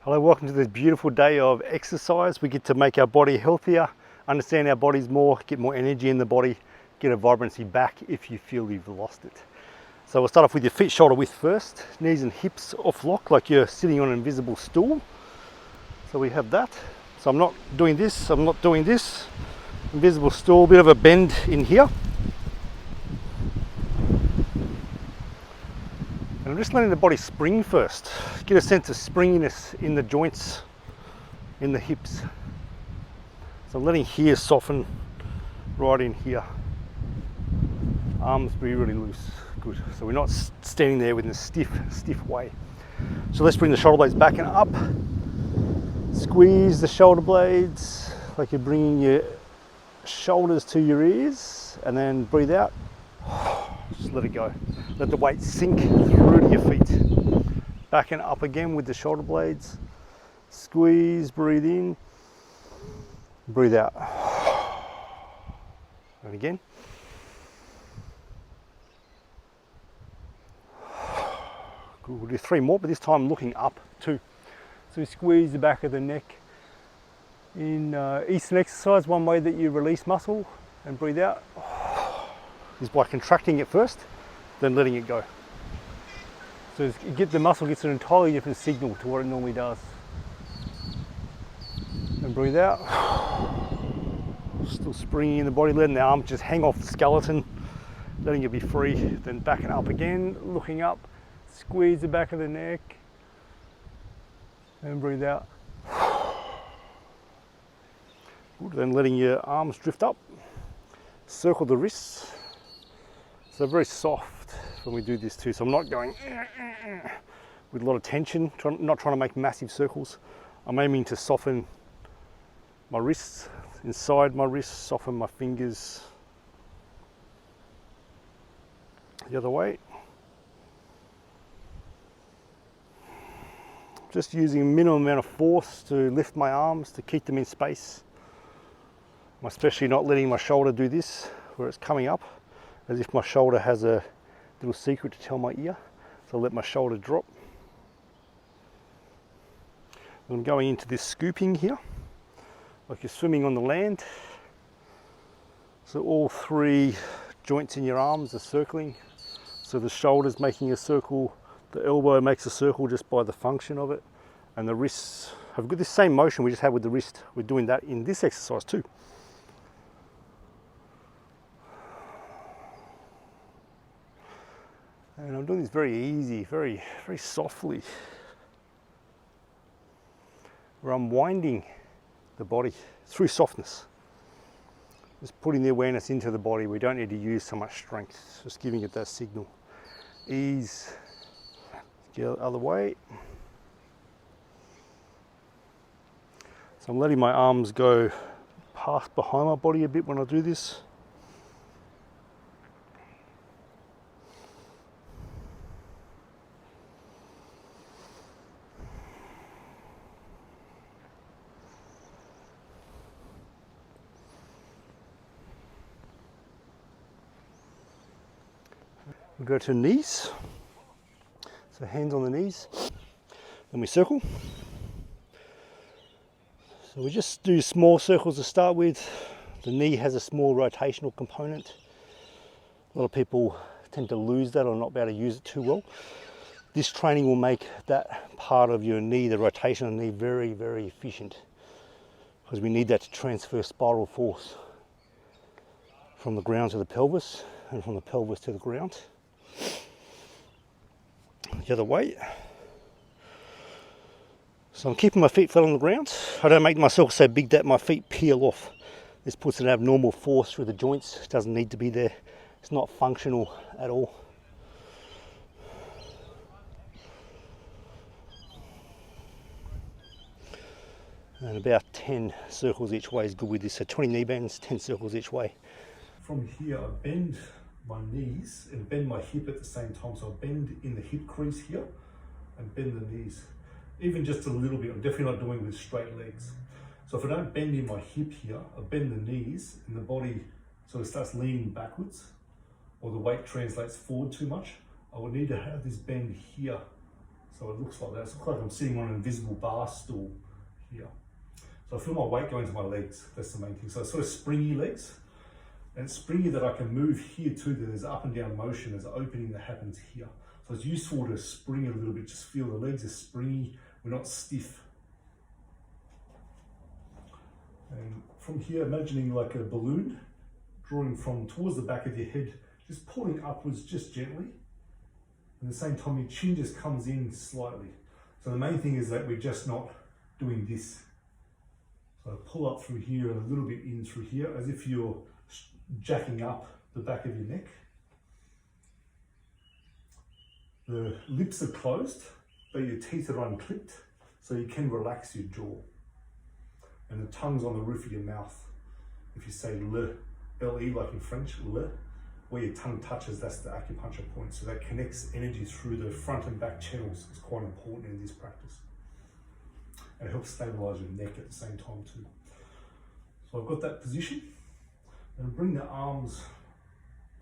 Hello, welcome to this beautiful day of exercise. We get to make our body healthier, understand our bodies more, get more energy in the body, get a vibrancy back if you feel you've lost it. So we'll start off with your feet shoulder width first, knees and hips off lock like you're sitting on an invisible stool. So we have that. So I'm not doing this, I'm not doing this. Invisible stool, bit of a bend in here. And I'm just letting the body spring first. Get a sense of springiness in the joints, in the hips. So I'm letting here soften right in here. Arms be really loose. Good. So we're not standing there with a stiff way. So let's bring the shoulder blades back and up. Squeeze the shoulder blades like you're bringing your shoulders to your ears, and then breathe out. Just let it go. Let the weight sink through to your feet. Back and up again with the shoulder blades. Squeeze, breathe in, breathe out. And again. Good. We'll do 3 more, but this time looking up too. So we squeeze the back of the neck. In Eastern exercise, one way that you release muscle and breathe out is by contracting it first, then letting it go. So the muscle gets an entirely different signal to what it normally does. And breathe out. Still springing in the body, letting the arms just hang off the skeleton, letting it be free. Then back and up again, looking up, squeeze the back of the neck, and breathe out. Good. Then letting your arms drift up, circle the wrists. So very soft when we do this too. So I'm not going with a lot of tension, not trying to make massive circles. I'm aiming to soften my wrists, inside my wrists, soften my fingers. The other way. Just using a minimum amount of force to lift my arms, to keep them in space. I'm especially not letting my shoulder do this, where it's coming up, as if my shoulder has a little secret to tell my ear. So I'll let my shoulder drop. I'm going into this scooping here, like you're swimming on the land. So all 3 joints in your arms are circling. So the shoulder's making a circle, the elbow makes a circle just by the function of it, and the wrists have got this same motion we just had with the wrist. We're doing that in this exercise too. And I'm doing this very easy, very softly. We're unwinding the body through softness. Just putting the awareness into the body. We don't need to use so much strength, just giving it that signal. Ease, the other way. So I'm letting my arms go past behind my body a bit when I do this. We go to knees, so hands on the knees, then we circle. So we just do small circles to start with. The knee has a small rotational component. A lot of people tend to lose that or not be able to use it too well. This training will make that part of your knee, the rotation of the knee, very, very efficient, because we need that to transfer spiral force from the ground to the pelvis and from the pelvis to the ground. The other way. So I'm keeping my feet flat on the ground. I don't make myself so big that my feet peel off. This puts an abnormal force through the joints. It doesn't need to be there. It's not functional at all. And about 10 circles each way is good with this. So 20 knee bends, 10 circles each way. From here, I bend my knees and bend my hip at the same time. So I bend in the hip crease here and bend the knees. Even just a little bit. I'm definitely not doing with straight legs. So if I don't bend in my hip here, I bend the knees and the body sort of starts leaning backwards, or the weight translates forward too much, I would need to have this bend here So it looks like that. It looks like I'm sitting on an invisible bar stool here. So I feel my weight going to my legs. That's the main thing. So it's sort of springy legs. And it's springy that I can move here too. There's up and down motion. There's an opening that happens here. So it's useful to spring a little bit. Just feel the legs are springy. We're not stiff. And from here, imagining like a balloon, drawing from towards the back of your head, just pulling upwards just gently. And at the same time, your chin just comes in slightly. So the main thing is that we're just not doing this. So pull up through here and a little bit in through here, as if you're jacking up the back of your neck. The lips are closed, but your teeth are unclipped, so you can relax your jaw. And the tongue's on the roof of your mouth. If you say le, L-E like in French, le, where your tongue touches, that's the acupuncture point. So that connects energy through the front and back channels. It's quite important in this practice. And it helps stabilize your neck at the same time too. So I've got that position. And bring the arms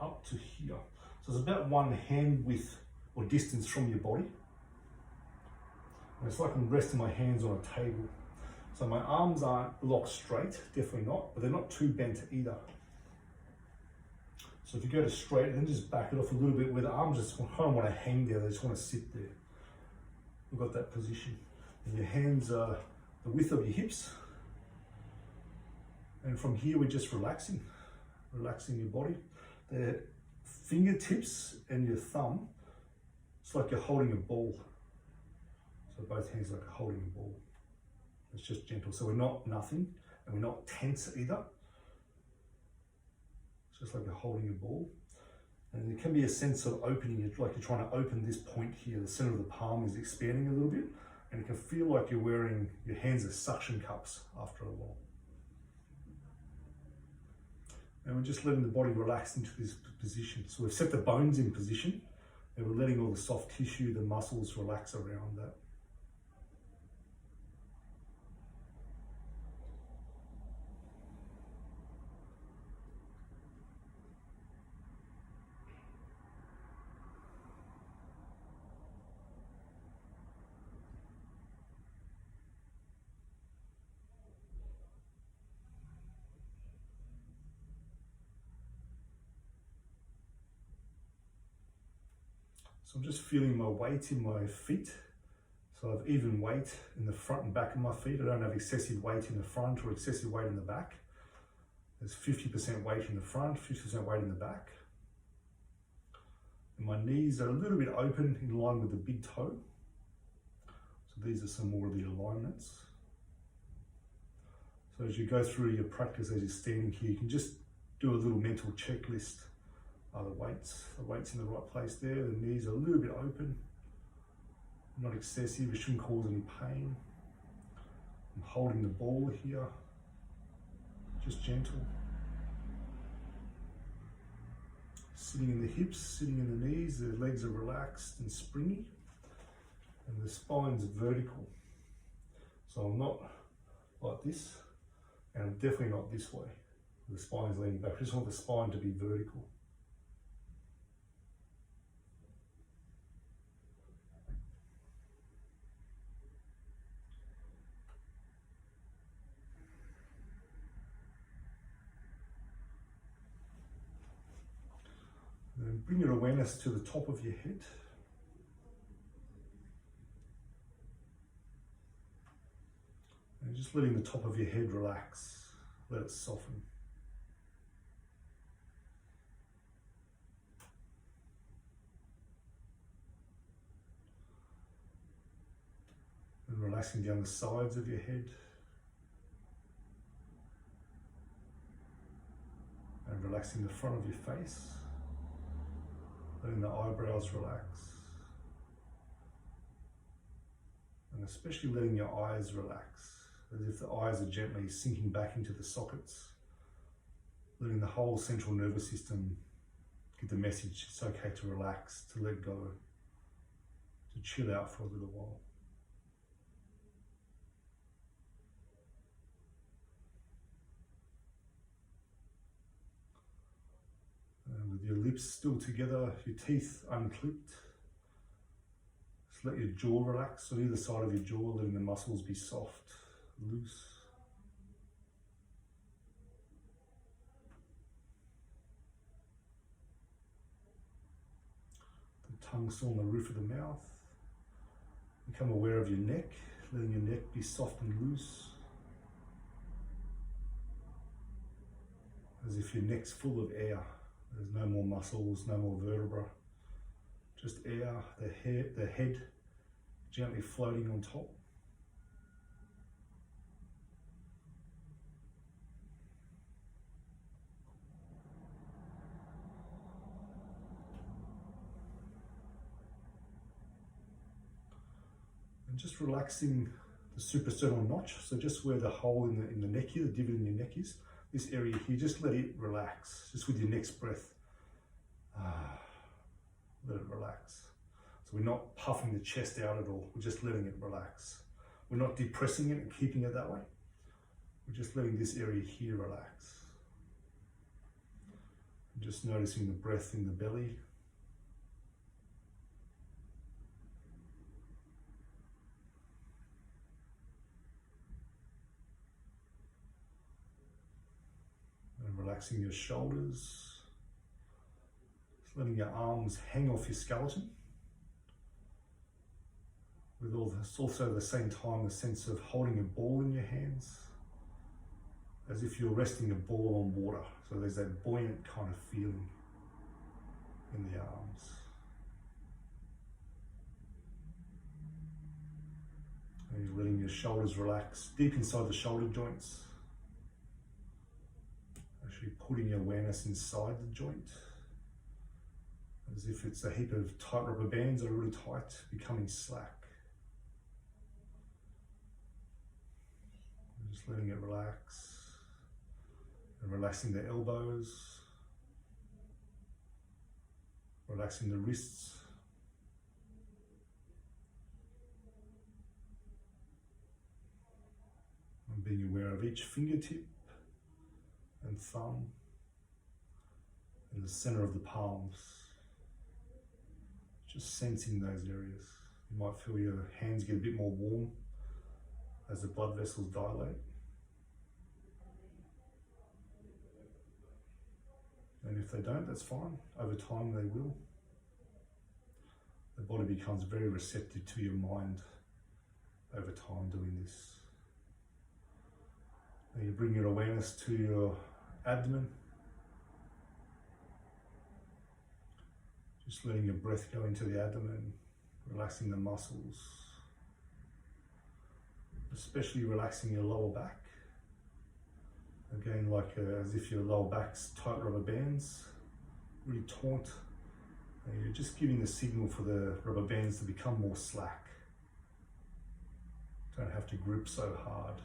up to here. So it's about one hand width or distance from your body. And it's like I'm resting my hands on a table. So my arms aren't locked straight, definitely not, but they're not too bent either. So if you go to straight and then just back it off a little bit where the arms just kind of want to hang there, they just want to sit there. We've got that position. And your hands are the width of your hips. And from here we're just relaxing your body. The fingertips and your thumb, it's like you're holding a ball. So both hands are like holding a ball. It's just gentle. So we're not nothing and we're not tense either. It's just like you're holding a ball. And there can be a sense of opening it, like you're trying to open this point here. The center of the palm is expanding a little bit. And it can feel like you're wearing, your hands are suction cups after a while. And we're just letting the body relax into this position. So we've set the bones in position and we're letting all the soft tissue, the muscles relax around that. So I'm just feeling my weight in my feet. So I've even weight in the front and back of my feet. I don't have excessive weight in the front or excessive weight in the back. There's 50% weight in the front, 50% weight in the back. And my knees are a little bit open in line with the big toe. So these are some more of the alignments. So as you go through your practice, as you're standing here, you can just do a little mental checklist. Are the weights in the right place there? The knees are a little bit open, not excessive, it shouldn't cause any pain. I'm holding the ball here, just gentle. Sitting in the hips, sitting in the knees, the legs are relaxed and springy, and the spine's vertical. So I'm not like this, and I'm definitely not this way. The spine's leaning back. I just want the spine to be vertical. And bring your awareness to the top of your head. And just letting the top of your head relax, let it soften. And relaxing down the sides of your head. And relaxing the front of your face. Letting the eyebrows relax. And especially letting your eyes relax, as if the eyes are gently sinking back into the sockets. Letting the whole central nervous system get the message it's okay to relax, to let go, to chill out for a little while. With your lips still together, your teeth unclipped, Just let your jaw relax on either side of your jaw, letting the muscles be soft, loose. The tongue still on the roof of the mouth. Become aware of your neck, letting your neck be soft and loose. As if your neck's full of air. There's no more muscles, no more vertebra. Just air, the head gently floating on top. And just relaxing the suprasternal notch, so just where the hole in the neck here, the divot in your neck is, this area here, just let it relax, just with your next breath. Let it relax. So we're not puffing the chest out at all, we're just letting it relax. We're not depressing it and keeping it that way. We're just letting this area here relax. And just noticing the breath in the belly. Relaxing your shoulders, just letting your arms hang off your skeleton, with also at the same time a sense of holding a ball in your hands, as if you're resting a ball on water. So there's that buoyant kind of feeling in the arms. And you're letting your shoulders relax deep inside the shoulder joints. Putting your awareness inside the joint, as if it's a heap of tight rubber bands that are really tight, becoming slack. And just letting it relax, and relaxing the elbows, relaxing the wrists, and being aware of each fingertip and thumb in the center of the palms, just sensing those areas. You might feel your hands get a bit more warm as the blood vessels dilate. And if they don't, that's fine. Over time they will. The body becomes very receptive to your mind over time doing this. Now you bring your awareness to your abdomen, just letting your breath go into the abdomen, relaxing the muscles, especially relaxing your lower back. Again, like as if your lower back's tight rubber bands, really taut. And you're just giving the signal for the rubber bands to become more slack. Don't have to grip so hard.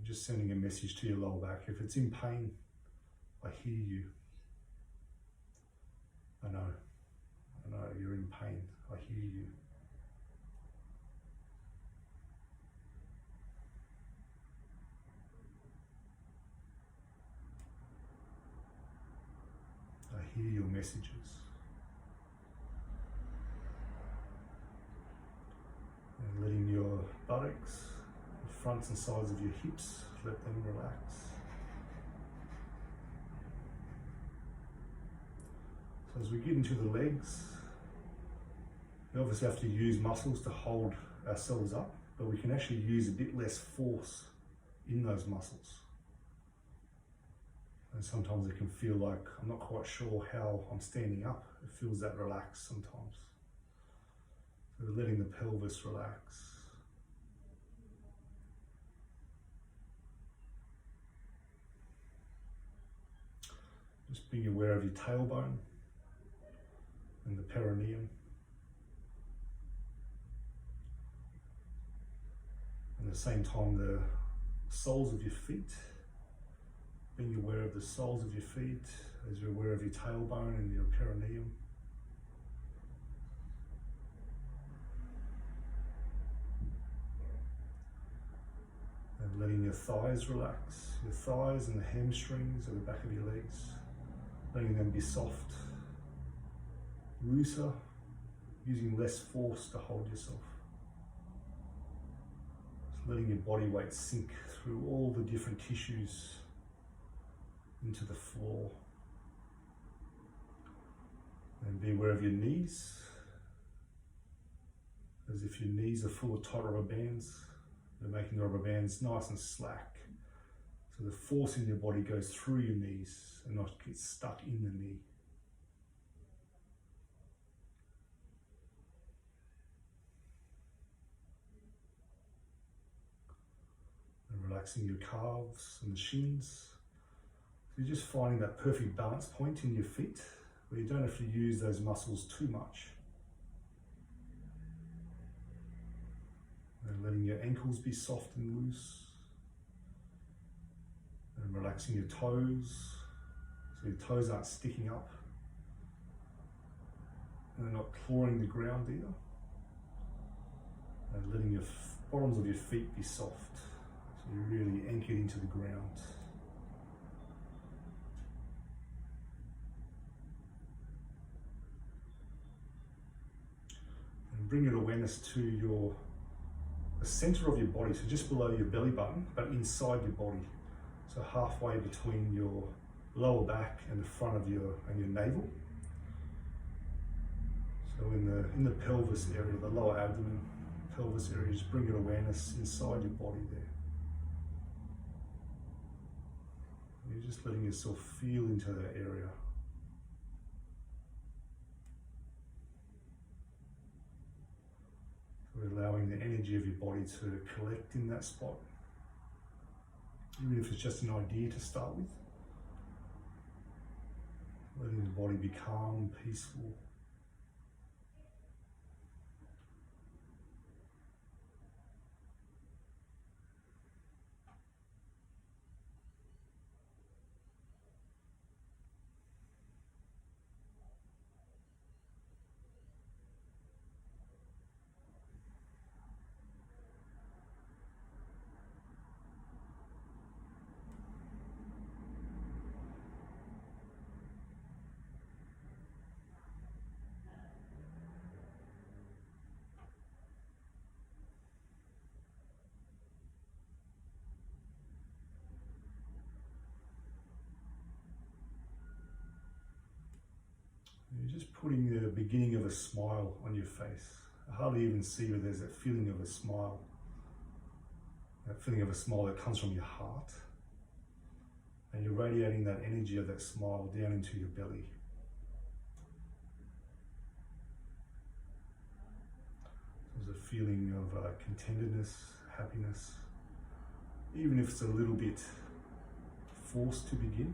Just sending a message to your lower back. If it's in pain, I hear you. I know you're in pain. I hear you. I hear your messages. And letting your buttocks, fronts and sides of your hips, let them relax. So as we get into the legs, we obviously have to use muscles to hold ourselves up, but we can actually use a bit less force in those muscles. And sometimes it can feel like I'm not quite sure how I'm standing up. It feels that relaxed sometimes. So we're letting the pelvis relax. Just being aware of your tailbone and the perineum. And at the same time, the soles of your feet. Being aware of the soles of your feet as you're aware of your tailbone and your perineum. And letting your thighs relax, your thighs and the hamstrings at the back of your legs. letting them be soft, looser, using less force to hold yourself. Just letting your body weight sink through all the different tissues into the floor. And be aware of your knees, as if your knees are full of tight rubber bands. You're making the rubber bands nice and slack, so the force in your body goes through your knees and not gets stuck in the knee. And relaxing your calves and the shins. So you're just finding that perfect balance point in your feet, where you don't have to use those muscles too much. And letting your ankles be soft and loose. And relaxing your toes, so your toes aren't sticking up. And they're not clawing the ground either. And letting your bottoms of your feet be soft, so you're really anchored into the ground. Bring your awareness to the center of your body, so just below your belly button, but inside your body. So halfway between your lower back and the front of your navel. So in the pelvis area, the lower abdomen, pelvis area, just bring your awareness inside your body there. You're just letting yourself feel into that area. We're allowing the energy of your body to collect in that spot, even if it's just an idea to start with. Letting the body be calm, peaceful. You're just putting the beginning of a smile on your face. I hardly even see where there's that feeling of a smile. That feeling of a smile that comes from your heart. And you're radiating that energy of that smile down into your belly. There's a feeling of contentedness, happiness, even if it's a little bit forced to begin.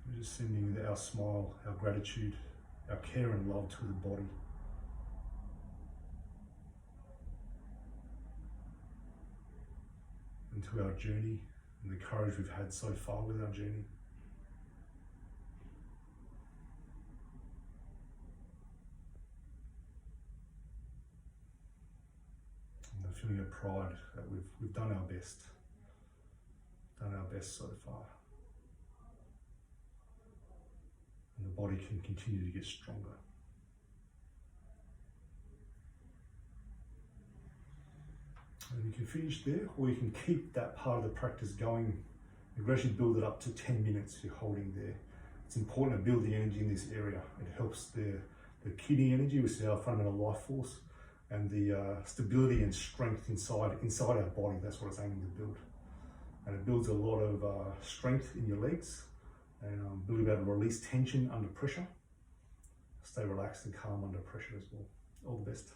We're just sending our smile, our gratitude, our care and love to the body. And to our journey and the courage we've had so far with our journey. And the feeling of pride that we've done our best so far. And the body can continue to get stronger. And you can finish there, or you can keep that part of the practice going. You gradually build it up to 10 minutes you're holding there. It's important to build the energy in this area. It helps the kidney energy, which is our fundamental life force, and the stability and strength inside our body. That's what it's aiming to build. And it builds a lot of strength in your legs, and being able to release tension under pressure. Stay relaxed and calm under pressure as well. All the best.